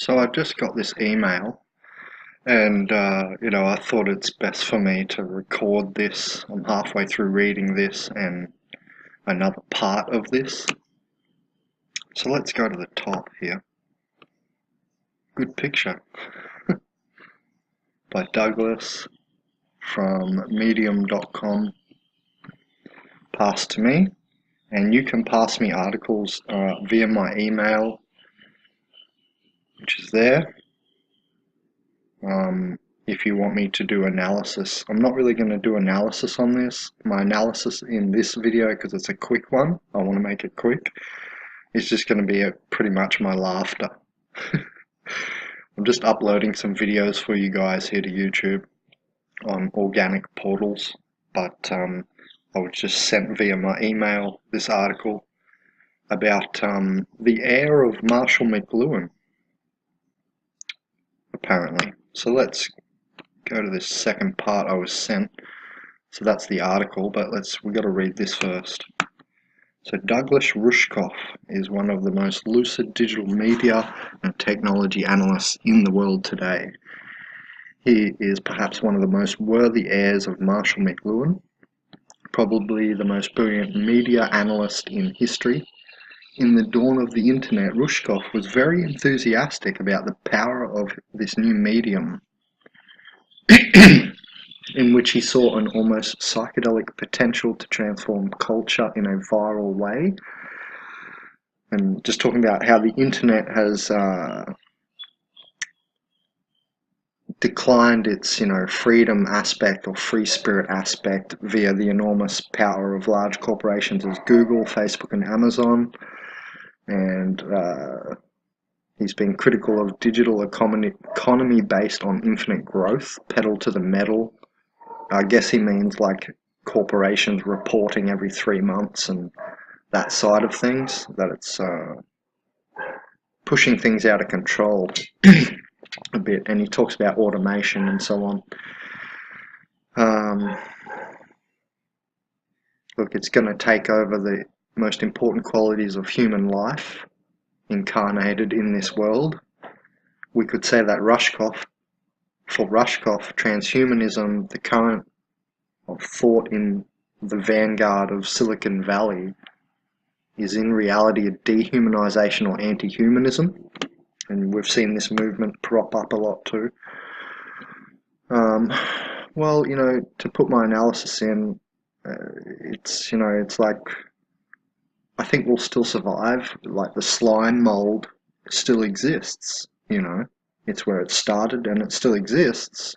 So I just got this email and I thought it's best for me to record this. I'm halfway through reading this and another part of this. So let's go to the top here. Good picture by Douglas from medium.com, passed to me, and you can pass me articles via my email, which is there. If you want me to do analysis. I'm not really going to do analysis on this. My analysis in this video, because it's a quick one, I want to make it quick, is just going to be pretty much my laughter. I'm just uploading some videos for you guys here to YouTube on organic portals, but I was just sent via my email this article about the heir of Marshall McLuhan, apparently. So let's go to this second part I was sent. So that's the article, but we got to read this first. So Douglas Rushkoff is one of the most lucid digital media and technology analysts in the world today. He is perhaps one of the most worthy heirs of Marshall McLuhan, probably the most brilliant media analyst in history. In the dawn of the internet, Rushkoff was very enthusiastic about the power of this new medium, in which he saw an almost psychedelic potential to transform culture in a viral way. And just talking about how the internet has declined its, freedom aspect or free spirit aspect via the enormous power of large corporations as Google, Facebook, and Amazon. And he's been critical of digital economy based on infinite growth, pedal to the metal. I guess he means like corporations reporting every 3 months and that side of things, that it's pushing things out of control a bit. And he talks about automation and so on. Look, it's going to take over the most important qualities of human life incarnated in this world. We could say that for Rushkoff, transhumanism, the current of thought in the vanguard of Silicon Valley, is in reality a dehumanization or anti-humanism, and we've seen this movement prop up a lot too. Well, to put my analysis in, it's like, I think we'll still survive. Like the slime mold still exists, it's where it started and it still exists,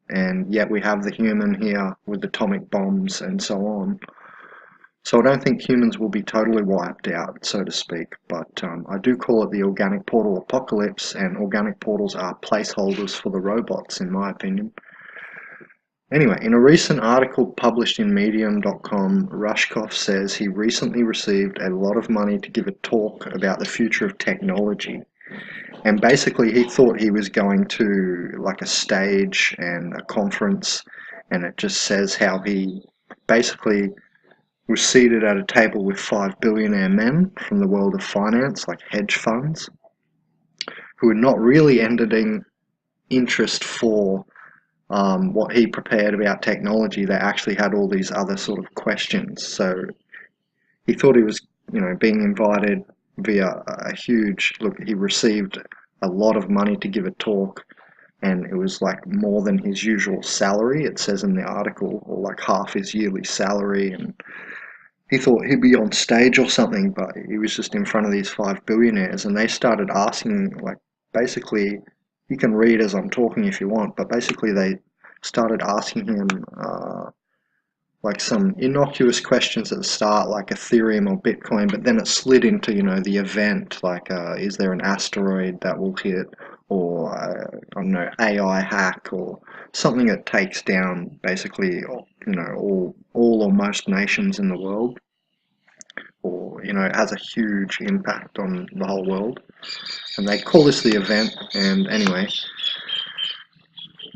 and yet we have the human here with atomic bombs and so on. So I don't think humans will be totally wiped out, so to speak, but I do call it the organic portal apocalypse, and organic portals are placeholders for the robots, in my opinion. Anyway, in a recent article published in medium.com, Rushkoff says he recently received a lot of money to give a talk about the future of technology. And basically he thought he was going to like a stage and a conference, and it just says how he basically was seated at a table with 5 billionaire men from the world of finance, like hedge funds, who were not really ending interest for what he prepared about technology. They actually had all these other sort of questions. So he thought he was, being invited via a huge, look, he received a lot of money to give a talk, and it was like more than his usual salary, it says in the article, or like half his yearly salary. And he thought he'd be on stage or something, but he was just in front of these 5 billionaires, and they started asking, like, basically, you can read as I'm talking if you want, but basically they started asking him like some innocuous questions at the start, like Ethereum or Bitcoin, but then it slid into, the event, like is there an asteroid that will hit, or I don't know, AI hack, or something that takes down basically, all or most nations in the world, or it has a huge impact on the whole world. And they call this the event. And anyway,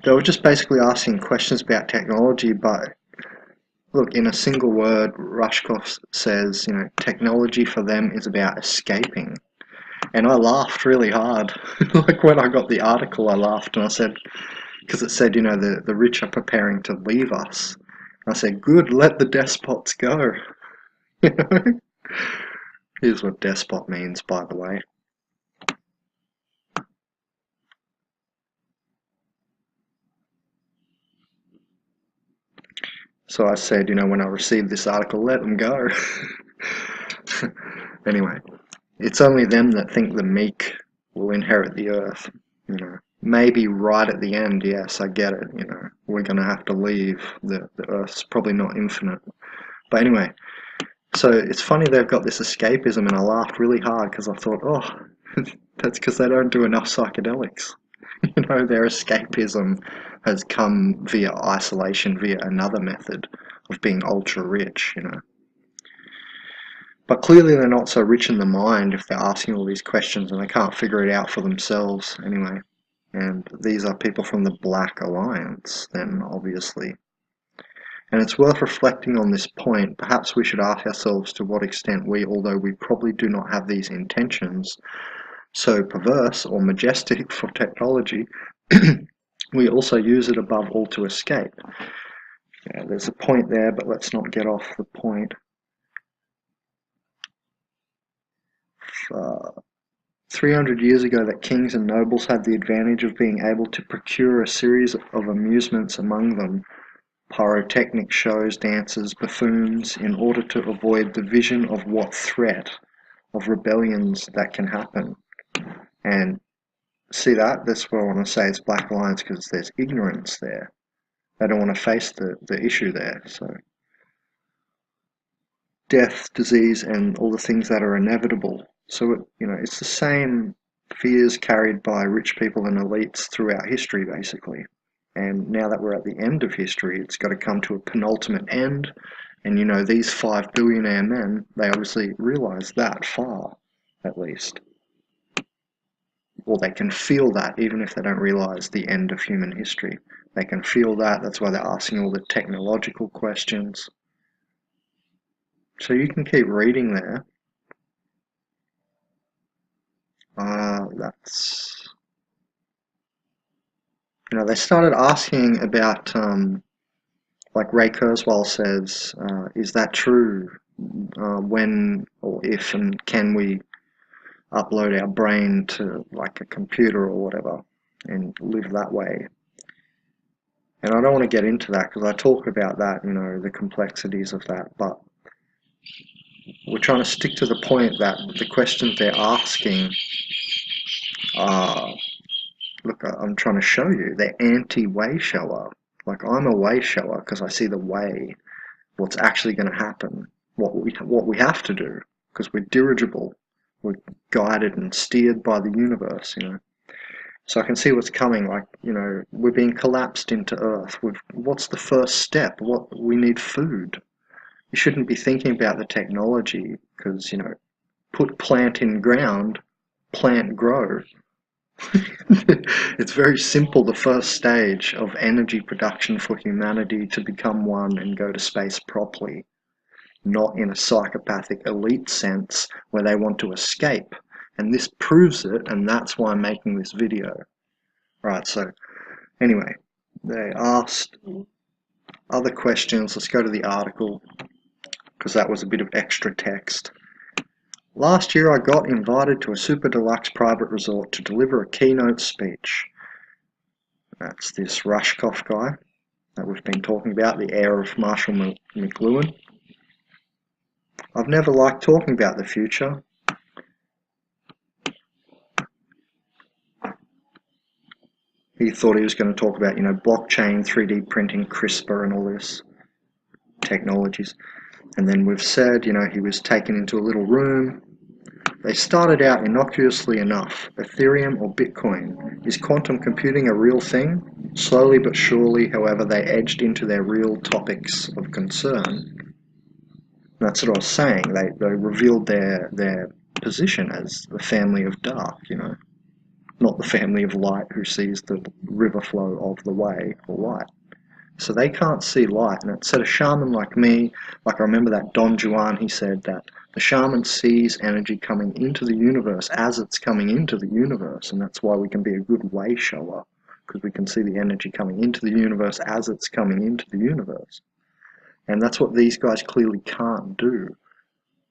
they were just basically asking questions about technology, but look, in a single word, Rushkoff says, technology for them is about escaping. And I laughed really hard. Like when I got the article, I laughed and I said, because it said, the rich are preparing to leave us. And I said, good, let the despots go. You know? Here's what despot means, by the way. So I said, when I received this article, let them go. Anyway, it's only them that think the meek will inherit the earth. Maybe right at the end, yes, I get it. We're going to have to leave. The earth's probably not infinite. But anyway, so it's funny they've got this escapism, and I laughed really hard because I thought, oh, that's because they don't do enough psychedelics. Their escapism has come via isolation, via another method of being ultra rich, But clearly they're not so rich in the mind if they're asking all these questions and they can't figure it out for themselves anyway. And these are people from the Black Alliance, then, obviously. And it's worth reflecting on this point. Perhaps we should ask ourselves to what extent we, although we probably do not have these intentions, so perverse or majestic for technology, we also use it above all to escape. Yeah, there's a point there, but let's not get off the point. 300 years ago that kings and nobles had the advantage of being able to procure a series of amusements, among them pyrotechnic shows, dances, buffoons, in order to avoid the vision of what threat of rebellions that can happen. And see that's what I want to say, it's Black Alliance, because there's ignorance there. They don't want to face the issue there. So death, disease, and all the things that are inevitable. So it's the same fears carried by rich people and elites throughout history, basically. And now that we're at the end of history, it's got to come to a penultimate end. And these 5 billionaire men, they obviously realize that far, at least. Or they can feel that, even if they don't realize the end of human history. They can feel that. That's why they're asking all the technological questions. So you can keep reading there. They started asking about, like Ray Kurzweil says, is that true? When or if and can we upload our brain to like a computer or whatever and live that way? And I don't want to get into that because I talk about that, the complexities of that, but we're trying to stick to the point that the questions they're asking are, look, I'm trying to show you, they're anti-way shower. Like, I'm a way shower because I see the way, what's actually going to happen, what we have to do, because we're dirigible, we're guided and steered by the universe, So I can see what's coming, like, we're being collapsed into Earth. What's the first step? We need food. You shouldn't be thinking about the technology because, put plant in ground, plant grow. It's very simple, the first stage of energy production for humanity to become one and go to space properly, not in a psychopathic elite sense where they want to escape. And this proves it, and that's why I'm making this video. Right, so anyway, they asked other questions. Let's go to the article, because that was a bit of extra text. Last year I got invited to a super deluxe private resort to deliver a keynote speech. That's this Rushkoff guy that we've been talking about, the heir of Marshall McLuhan. I've never liked talking about the future. He thought he was going to talk about, blockchain, 3D printing, CRISPR and all this technologies. And then we've said, he was taken into a little room. They started out innocuously enough. Ethereum or Bitcoin? Is quantum computing a real thing? Slowly but surely, however, they edged into their real topics of concern. That's what I was saying. They revealed their position as the family of dark, not the family of light who sees the river flow of the way or light. So they can't see light. And it said a shaman like me, like I remember that Don Juan, he said that the shaman sees energy coming into the universe as it's coming into the universe. And that's why we can be a good way shower, because we can see the energy coming into the universe as it's coming into the universe. And that's what these guys clearly can't do.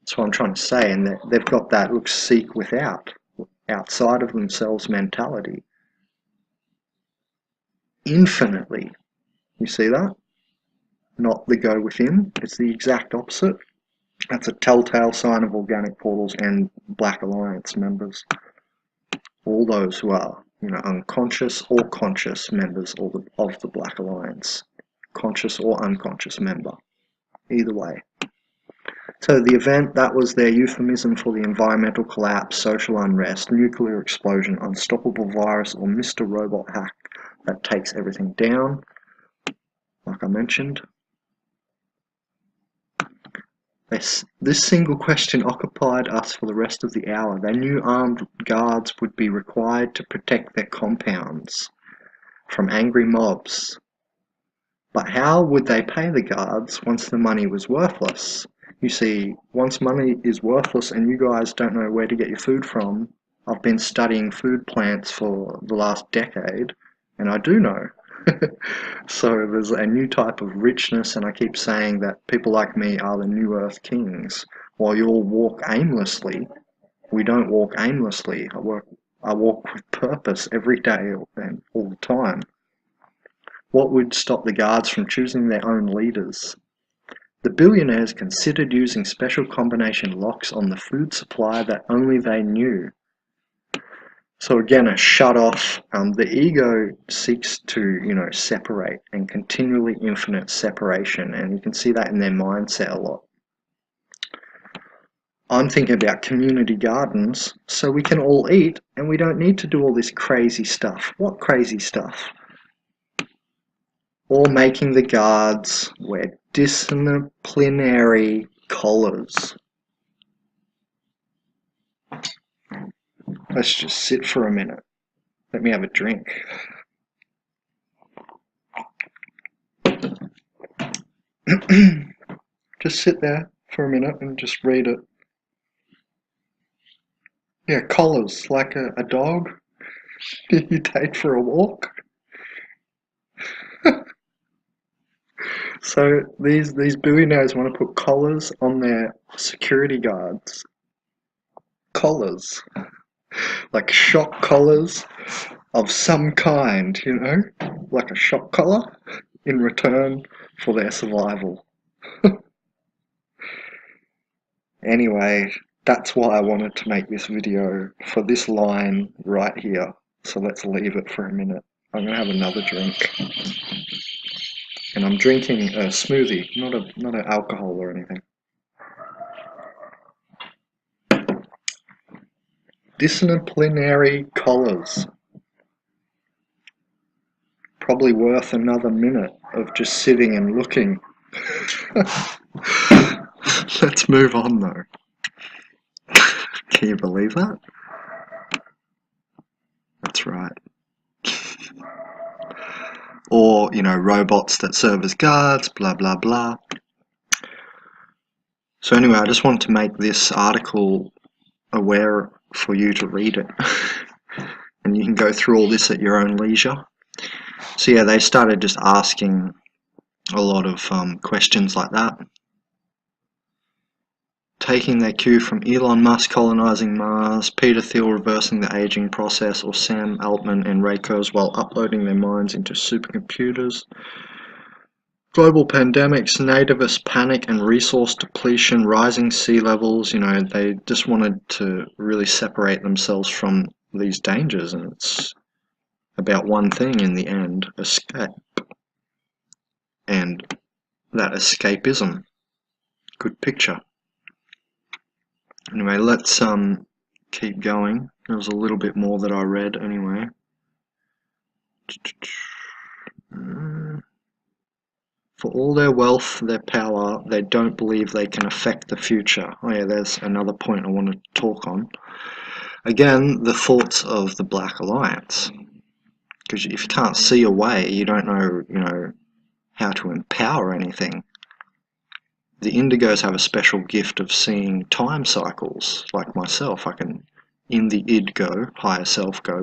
That's what I'm trying to say. And they've got that look, seek without, outside of themselves mentality. Infinitely. You see that? Not the go within. It's the exact opposite. That's a telltale sign of organic portals and Black Alliance members. All those who are, unconscious or conscious members of the Black Alliance. Conscious or unconscious member. Either way. So the event, that was their euphemism for the environmental collapse, social unrest, nuclear explosion, unstoppable virus, or Mr. Robot hack that takes everything down, like I mentioned. This single question occupied us for the rest of the hour. They knew armed guards would be required to protect their compounds from angry mobs. But how would they pay the guards once the money was worthless? You see, once money is worthless and you guys don't know where to get your food from, I've been studying food plants for the last decade, and I do know. So there's a new type of richness, and I keep saying that people like me are the new earth kings. While you all walk aimlessly, we don't walk aimlessly. I walk with purpose every day and all the time. What would stop the guards from choosing their own leaders? The billionaires considered using special combination locks on the food supply that only they knew. So again, a shut off. The ego seeks to, separate, and continually infinite separation, and you can see that in their mindset a lot. I'm thinking about community gardens, so we can all eat, and we don't need to do all this crazy stuff. What crazy stuff? Or making the guards wear disciplinary collars. Let's just sit for a minute. Let me have a drink. Just sit there for a minute and just read it. Yeah, collars, like a dog you take for a walk. So these billionaires want to put collars on their security guards. Collars. Like shock collars of some kind, like a shock collar in return for their survival. Anyway, that's why I wanted to make this video, for this line right here. So let's leave it for a minute. I'm going to have another drink. And I'm drinking a smoothie, not an alcohol or anything. Disciplinary collars. Probably worth another minute of just sitting and looking. Let's move on though. Can you believe that? That's right. Or, robots that serve as guards, blah, blah, blah. So anyway, I just wanted to make this article aware for you to read it. And you can go through all this at your own leisure. So yeah, they started just asking a lot of questions like that. Taking their cue from Elon Musk colonizing Mars, Peter Thiel reversing the aging process, or Sam Altman and Ray Kurzweil uploading their minds into supercomputers. Global pandemics, nativist panic and resource depletion, rising sea levels, they just wanted to really separate themselves from these dangers, and it's about one thing in the end: escape. And that escapism. Good picture. Anyway, let's keep going. There was a little bit more that I read anyway. For all their wealth, their power, they don't believe they can affect the future. Oh yeah, there's another point I want to talk on. Again, the thoughts of the Black Alliance. Because if you can't see a way, you don't know, how to empower anything. The indigos have a special gift of seeing time cycles, like myself. I can, in the id go, higher self go.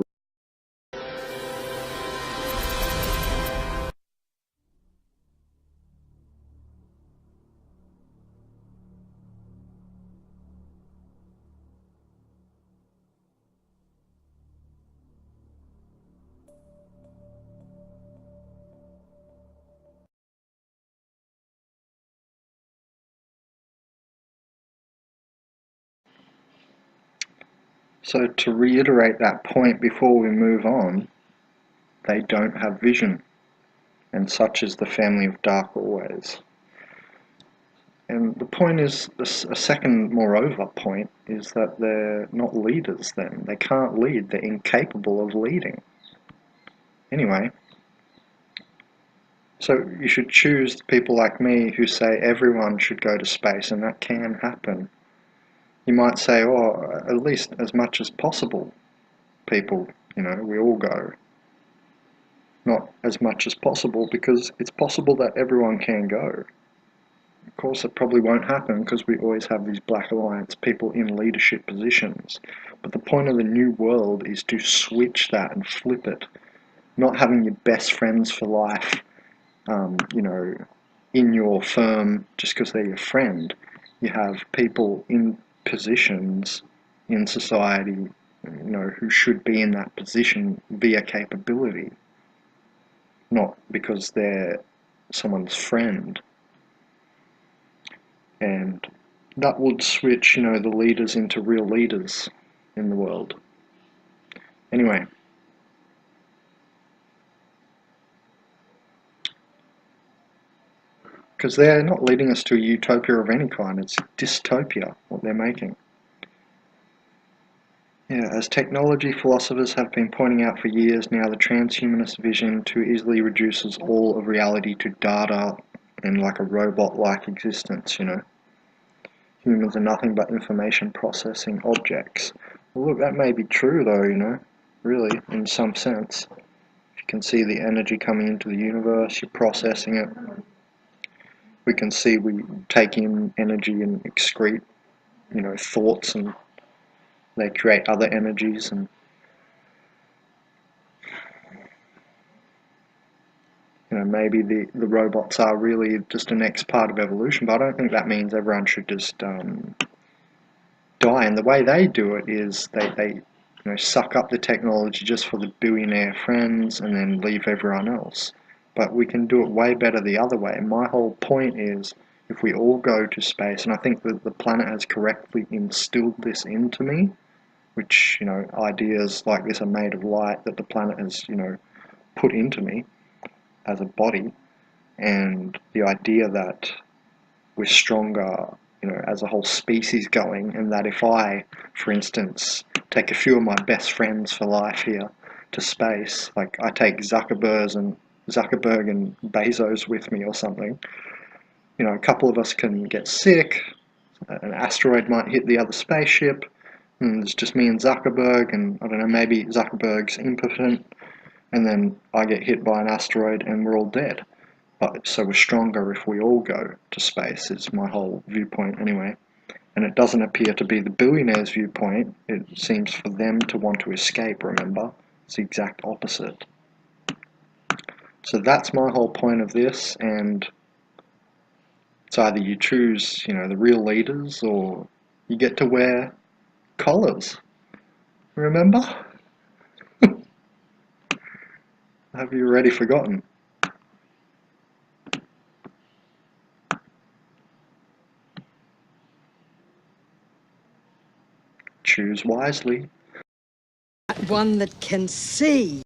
So to reiterate that point before we move on, they don't have vision, and such is the family of dark always. And the point is, a second moreover point, is that they're not leaders then. They can't lead, they're incapable of leading. Anyway, so you should choose people like me who say everyone should go to space, and that can happen. You might say, oh, at least as much as possible, people, we all go. Not as much as possible, because it's possible that everyone can go. Of course, it probably won't happen because we always have these Black Alliance people in leadership positions. But the point of the new world is to switch that and flip it. Not having your best friends for life, in your firm just because they're your friend. You have people in positions in society, who should be in that position via capability, not because they're someone's friend. And that would switch, the leaders into real leaders in the world. Anyway, because they're not leading us to a utopia of any kind, it's dystopia, what they're making. Yeah, as technology philosophers have been pointing out for years now, the transhumanist vision too easily reduces all of reality to data and like a robot-like existence, Humans are nothing but information processing objects. Well, look, that may be true though, really, in some sense. If you can see the energy coming into the universe, you're processing it. We can see we take in energy and excrete, thoughts, and they create other energies, and maybe the robots are really just the next part of evolution, but I don't think that means everyone should just die. And the way they do it is they suck up the technology just for the billionaire friends and then leave everyone else. But we can do it way better the other way. My whole point is, if we all go to space, and I think that the planet has correctly instilled this into me, which, ideas like this are made of light that the planet has, put into me as a body, and the idea that we're stronger, as a whole species going, and that if I, for instance, take a few of my best friends for life here to space, like I take Zuckerberg and Bezos with me or something, a couple of us can get sick, an asteroid might hit the other spaceship, and it's just me and Zuckerberg, and I don't know, maybe Zuckerberg's impotent, and then I get hit by an asteroid and we're all dead. But so we're stronger if we all go to space, is my whole viewpoint anyway. And it doesn't appear to be the billionaires' viewpoint. It seems for them to want to escape, remember? It's the exact opposite. So that's my whole point of this, and it's either you choose, the real leaders, or you get to wear collars. Remember? Have you already forgotten? Choose wisely. One that can see.